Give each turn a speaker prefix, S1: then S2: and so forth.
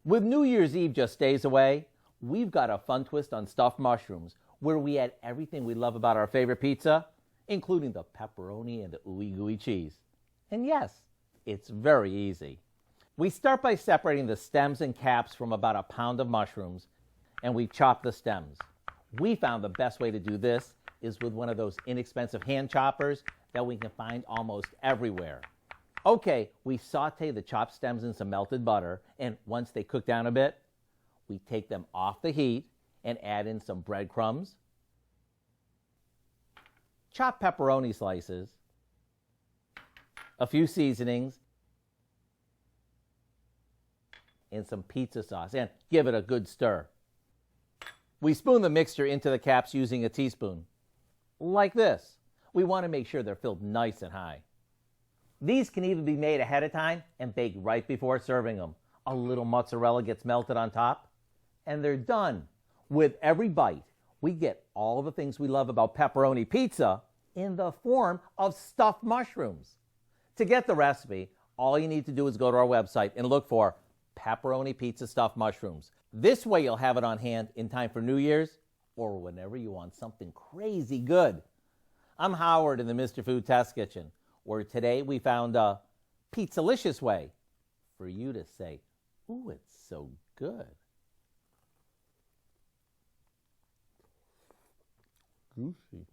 S1: With New Year's Eve just days away, we've got a fun twist on stuffed mushrooms where we add everything we love about our favorite pizza, including the pepperoni and the ooey gooey cheese. And yes, it's very easy. We start by separating the stems and caps from about a pound of mushrooms, and we chop the stems. We found the best way to do this is with one of those inexpensive hand choppers that we can find almost everywhere. Okay, we saute the chopped stems in some melted butter, and once they cook down a bit, we take them off the heat and add in some breadcrumbs, chopped pepperoni slices, a few seasonings, and some pizza sauce, and give it a good stir. We spoon the mixture into the caps using a teaspoon, like this. We want to make sure they're filled nice and high. These can even be made ahead of time and baked right before serving them. A little mozzarella gets melted on top, and they're done. With every bite, we get all the things we love about pepperoni pizza in the form of stuffed mushrooms. To get the recipe, all you need to do is go to our website and look for Pepperoni Pizza Stuffed Mushrooms. This way you'll have it on hand in time for New Year's or whenever you want something crazy good. I'm Howard in the Mr. Food Test Kitchen, where today we found a pizzalicious way for you to say, ooh, it's so good. Juicy.